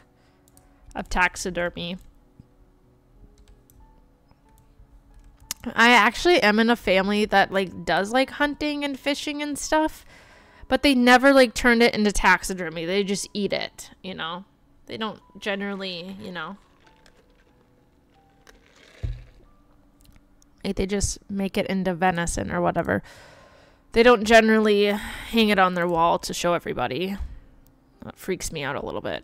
of taxidermy. I actually am in a family that like does like hunting and fishing and stuff. But they never, like, turned it into taxidermy. They just eat it, you know? They don't generally, you know? Like, they just make it into venison or whatever. They don't generally hang it on their wall to show everybody. That freaks me out a little bit.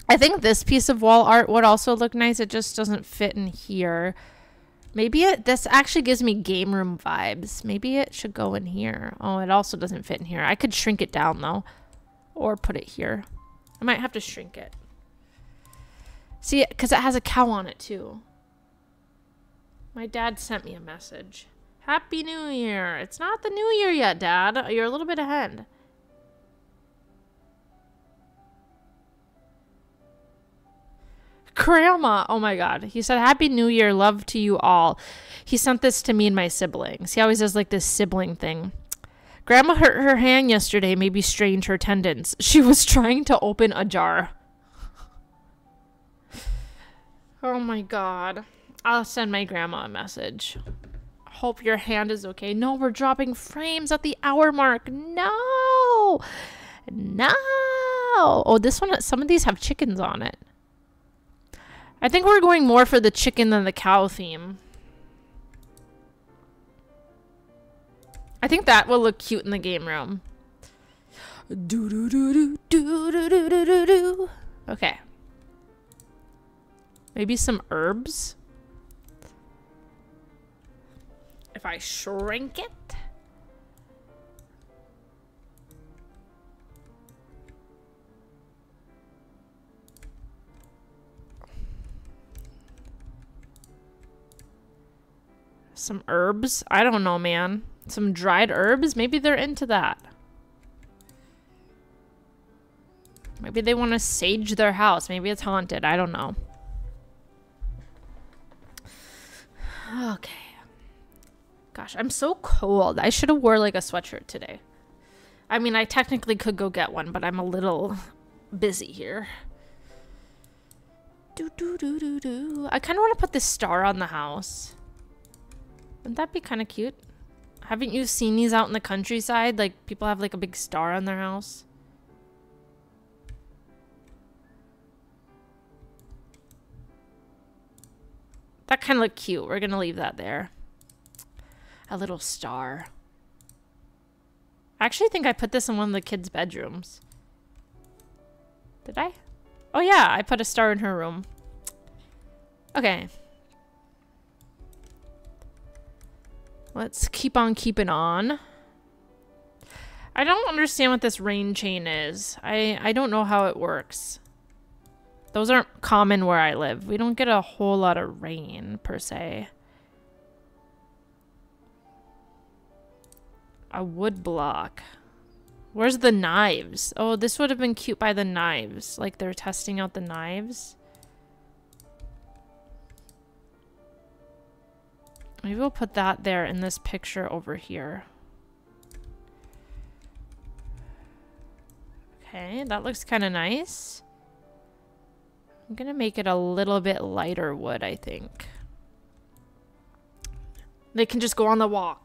I think this piece of wall art would also look nice. It just doesn't fit in here. Maybe this actually gives me game room vibes. Maybe it should go in here. Oh, it also doesn't fit in here. I could shrink it down, though. Or put it here. I might have to shrink it. See, because it has a cow on it, too. My dad sent me a message. Happy New Year. It's not the New Year yet, Dad. You're a little bit ahead. Grandma. Oh my God. He said, Happy New Year. Love to you all. He sent this to me and my siblings. He always does like this sibling thing. Grandma hurt her hand yesterday, maybe strained her tendons. She was trying to open a jar. Oh my God. I'll send my grandma a message. Hope your hand is okay. No, we're dropping frames at the hour mark. No. No. Oh, this one, some of these have chickens on it. I think we're going more for the chicken than the cow theme. I think that will look cute in the game room. Okay. Maybe some herbs. If I shrink it. Some herbs? I don't know, man. Some dried herbs? Maybe they're into that. Maybe they want to sage their house. Maybe it's haunted. I don't know. Okay. Gosh, I'm so cold. I should have wore like a sweatshirt today. I mean, I technically could go get one, but I'm a little busy here. I kind of want to put this star on the house. Wouldn't that be kind of cute? Haven't you seen these out in the countryside? Like, people have like a big star on their house. That kind of looked cute. We're gonna leave that there. A little star. I actually think I put this in one of the kids' bedrooms. Did I? Oh yeah, I put a star in her room. Okay. Let's keep on keeping on. I don't understand what this rain chain is. I don't know how it works. Those aren't common where I live. We don't get a whole lot of rain, per se. A wood block. Where's the knives? Oh, this would have been cute by the knives. Like they're testing out the knives. Maybe we'll put that there in this picture over here. Okay, that looks kind of nice. I'm gonna make it a little bit lighter wood, I think. They can just go on the wall.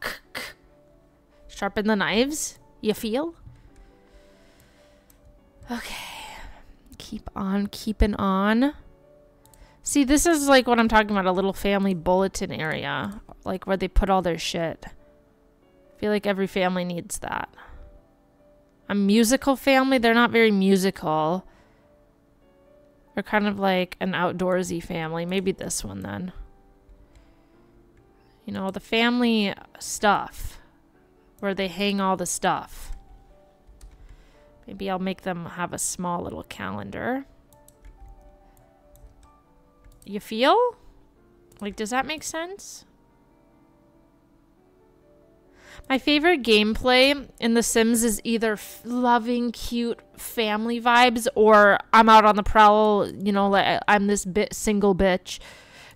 Sharpen the knives, you feel? Okay. Keep on keeping on. See, this is like what I'm talking about, a little family bulletin area. Like where they put all their shit. I feel like every family needs that. A musical family? They're not very musical. They're kind of like an outdoorsy family. Maybe this one then. You know, the family stuff. Where they hang all the stuff. Maybe I'll make them have a small little calendar. You feel? Like, does that make sense? My favorite gameplay in The Sims is either loving, cute family vibes, or I'm out on the prowl, you know, like I'm this single bitch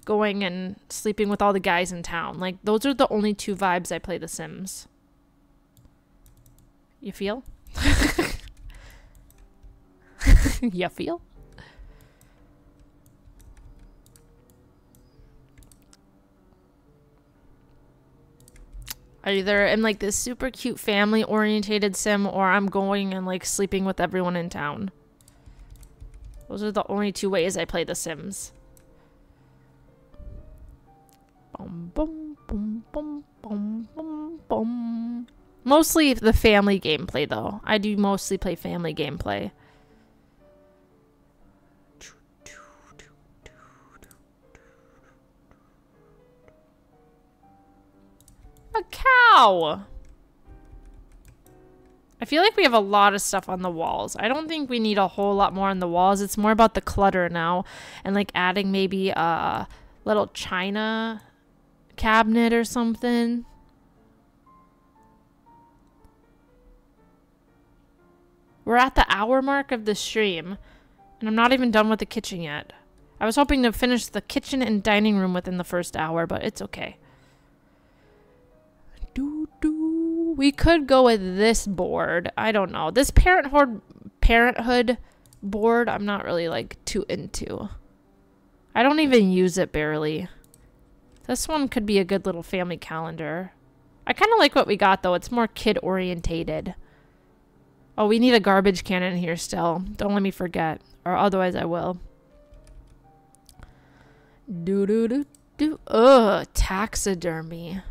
going and sleeping with all the guys in town. Like, those are the only two vibes I play The Sims. You feel? You feel? I either am like this super cute family orientated sim, or I'm going and like sleeping with everyone in town. Those are the only two ways I play The Sims. Boom, boom, boom, boom, boom, boom, boom. Mostly the family gameplay though. I do mostly play family gameplay. A cow! I feel like we have a lot of stuff on the walls. I don't think we need a whole lot more on the walls. It's more about the clutter now. And like adding maybe a little china cabinet or something. We're at the hour mark of the stream. And I'm not even done with the kitchen yet. I was hoping to finish the kitchen and dining room within the first hour, but it's okay. We could go with this board. I don't know. This parenthood board, I'm not really like too into. I don't even use it barely. This one could be a good little family calendar. I kind of like what we got though. It's more kid orientated. Oh, we need a garbage can in here still. Don't let me forget, or otherwise I will. Ugh, taxidermy.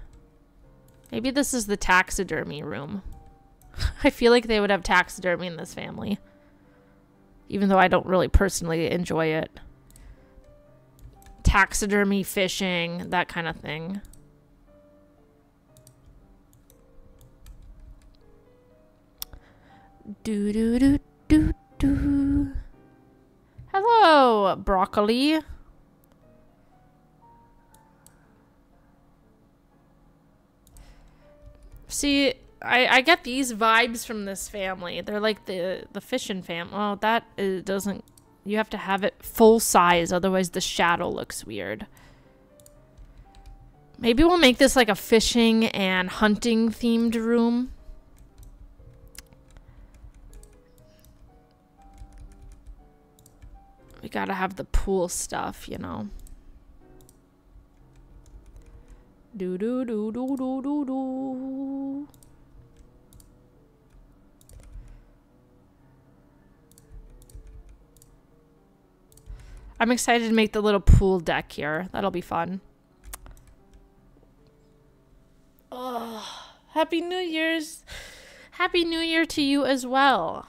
Maybe this is the taxidermy room. I feel like they would have taxidermy in this family. Even though I don't really personally enjoy it. Taxidermy, fishing, that kind of thing. Hello, broccoli. See, I get these vibes from this family. They're like the fishing family. Oh, that doesn't... You have to have it full size, otherwise the shadow looks weird. Maybe we'll make this like a fishing and hunting themed room. We gotta have the pool stuff, you know. Do. I'm excited to make the little pool deck here. That'll be fun. Oh, Happy New Year's. Happy New Year to you as well.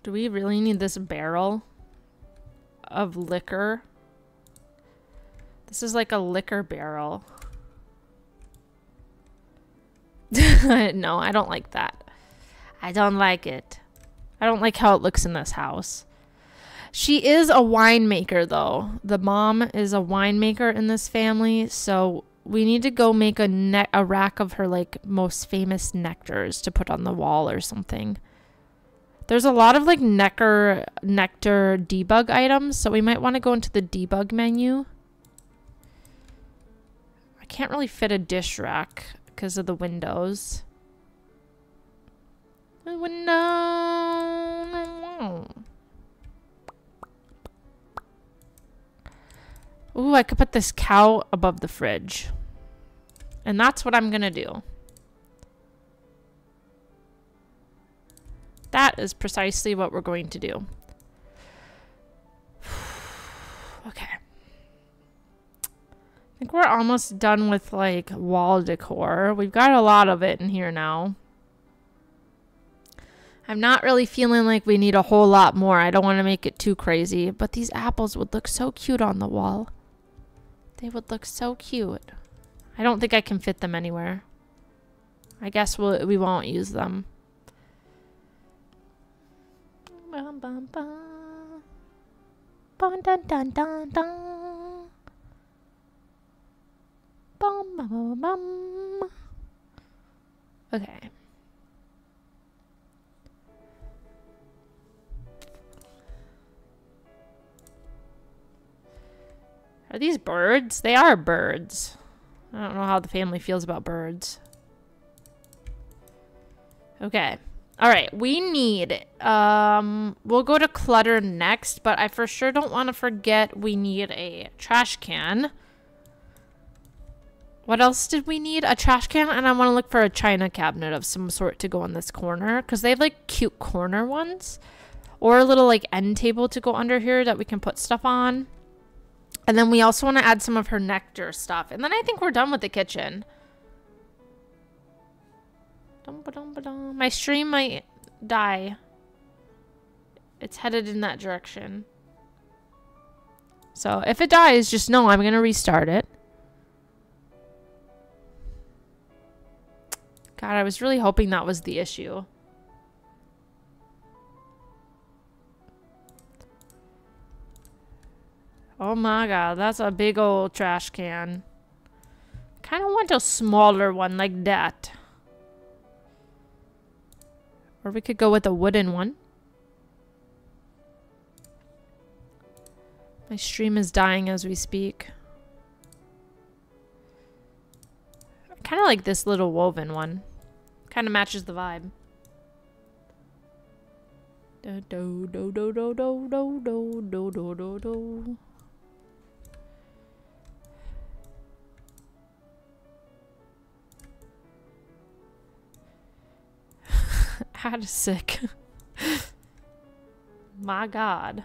Do we really need this barrel of liquor? This is like a liquor barrel. No, I don't like that. I don't like it. I don't like how it looks in this house. She is a winemaker, though. The mom is a winemaker in this family, so we need to go make a rack of her like most famous nectars to put on the wall or something. There's a lot of like nectar debug items, so we might want to go into the debug menu. I can't really fit a dish rack because of the windows. The window. Ooh, I could put this cow above the fridge. And that's what I'm gonna do. That is precisely what we're going to do. Okay. I think we're almost done with like wall decor. We've got a lot of it in here now. I'm not really feeling like we need a whole lot more. I don't want to make it too crazy, but these apples would look so cute on the wall. They would look so cute. I don't think I can fit them anywhere. I guess we won't use them. Bum, bum, bum. Bum, dun, dun, dun, dun. Bum, bum, bum, bum. Okay. Are these birds? They are birds. I don't know how the family feels about birds. Okay. All right. We need, we'll go to clutter next, but I for sure don't want to forget we need a trash can. What else did we need? A trash can, and I want to look for a china cabinet of some sort to go in this corner, because they have like cute corner ones, or a little like end table to go under here that we can put stuff on. And then we also want to add some of her nectar stuff, and then I think we're done with the kitchen. My stream might die. It's headed in that direction. So if it dies, just know I'm going to restart it. God, I was really hoping that was the issue. Oh my God, that's a big old trash can. Kind of want a smaller one like that. Or we could go with a wooden one. My stream is dying as we speak. I kind of like this little woven one. Kind of matches the vibe. Do do do do do do do do do do do. That is sick. My God.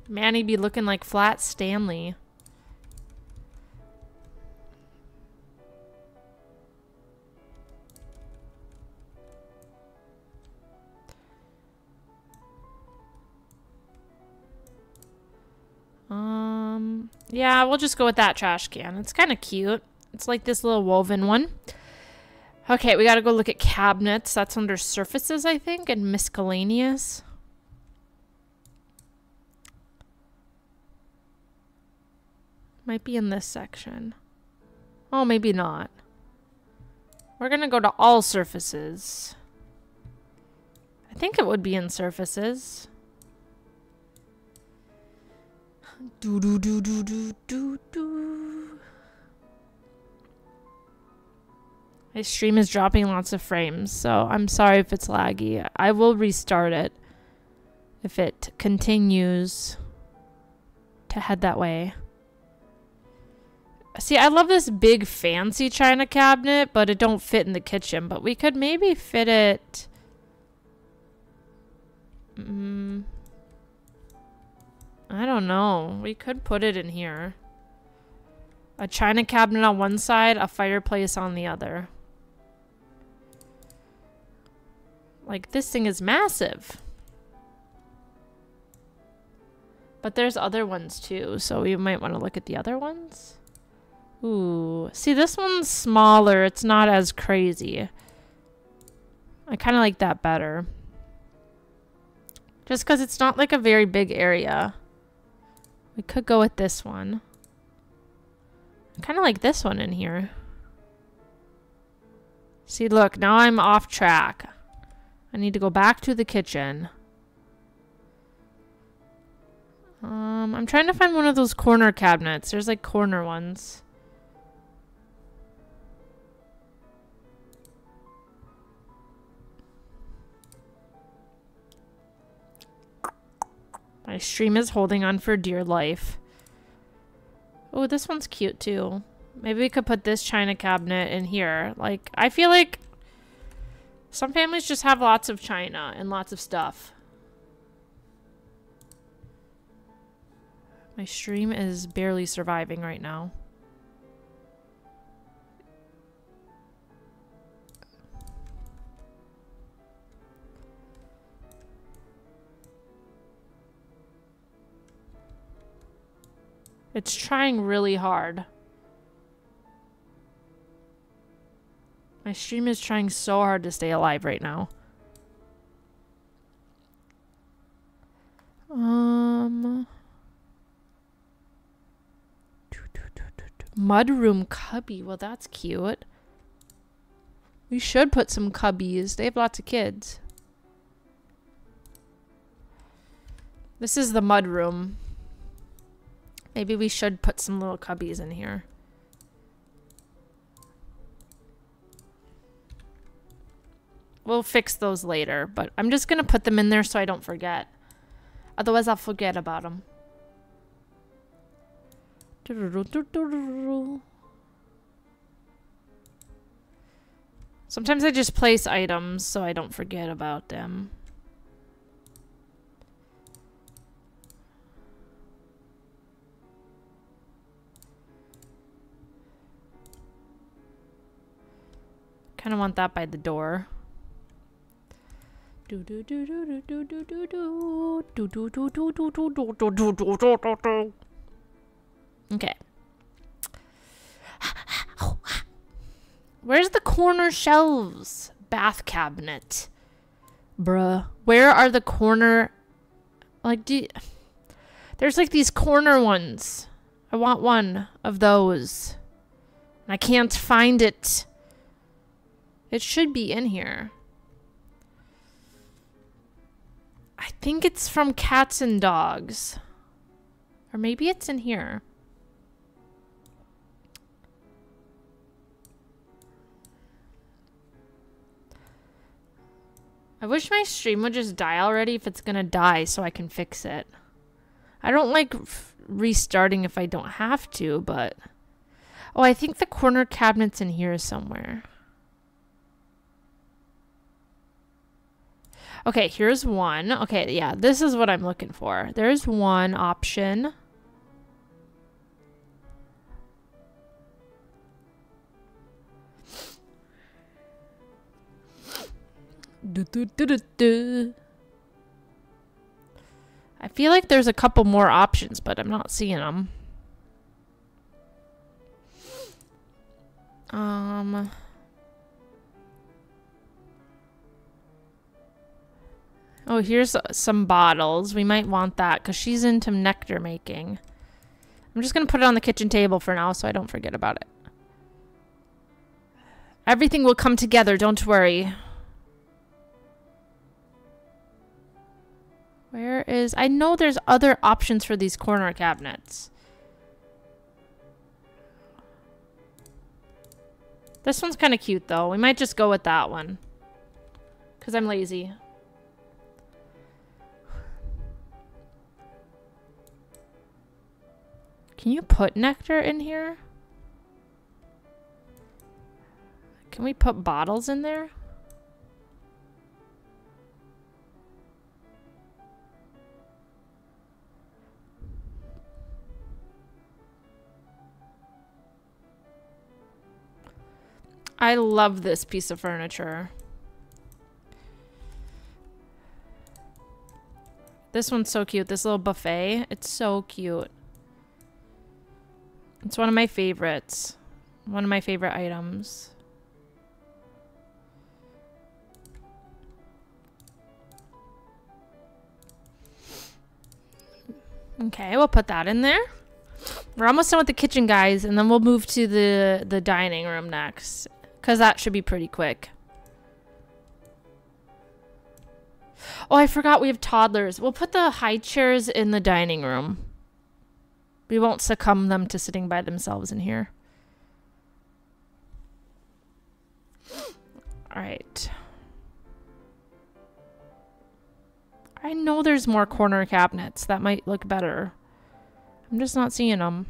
Manny be looking like Flat Stanley. Yeah, we'll just go with that trash can. It's kind of cute. It's like this little woven one. Okay, we gotta go look at cabinets. That's under surfaces, I think, and miscellaneous. Might be in this section. Oh, maybe not. We're gonna go to all surfaces. I think it would be in surfaces. Do do do do do do do. My stream is dropping lots of frames, so I'm sorry if it's laggy. I will restart it if it continues to head that way. See, I love this big fancy china cabinet, but it don't fit in the kitchen. But we could maybe fit it... I don't know. We could put it in here. A china cabinet on one side, a fireplace on the other. Like, this thing is massive. But there's other ones too, so we might want to look at the other ones. Ooh. See, this one's smaller. It's not as crazy. I kind of like that better. Just because it's not like a very big area. We could go with this one. I kind of like this one in here. See, look, now I'm off track. I need to go back to the kitchen. I'm trying to find one of those corner cabinets. There's like corner ones. My stream is holding on for dear life. Oh, this one's cute too. Maybe we could put this china cabinet in here. Like, I feel like some families just have lots of china and lots of stuff. My stream is barely surviving right now. It's trying really hard. My stream is trying so hard to stay alive right now. Mudroom cubby. Well, that's cute. We should put some cubbies. They have lots of kids. This is the mudroom. Maybe we should put some little cubbies in here. We'll fix those later, but I'm just going to put them in there so I don't forget. Otherwise, I'll forget about them. Sometimes I just place items so I don't forget about them. Kind of want that by the door. Okay. Where's the corner shelves? Bath cabinet. Bruh. Where are the corner... Like, there's like these corner ones. I want one of those. I can't find it. It should be in here. I think it's from Cats and Dogs. Or maybe it's in here. I wish my stream would just die already if it's gonna die so I can fix it. I don't like restarting if I don't have to, but... Oh, I think the corner cabinet's in here somewhere. Okay, here's one. Okay, yeah, this is what I'm looking for. There's one option. I feel like there's a couple more options, but I'm not seeing them. Oh, here's some bottles. We might want that because she's into nectar making. I'm just going to put it on the kitchen table for now so I don't forget about it. Everything will come together, don't worry. Where is... I know there's other options for these corner cabinets. This one's kind of cute, though. We might just go with that one. Because I'm lazy. Can you put nectar in here? Can we put bottles in there? I love this piece of furniture. This one's so cute. This little buffet. It's so cute. It's one of my favorites. One of my favorite items. Okay, we'll put that in there. We're almost done with the kitchen, guys, and then we'll move to the dining room next. Because that should be pretty quick. Oh, I forgot we have toddlers. We'll put the high chairs in the dining room. We won't succumb them to sitting by themselves in here. Alright. I know there's more corner cabinets that might look better. I'm just not seeing them.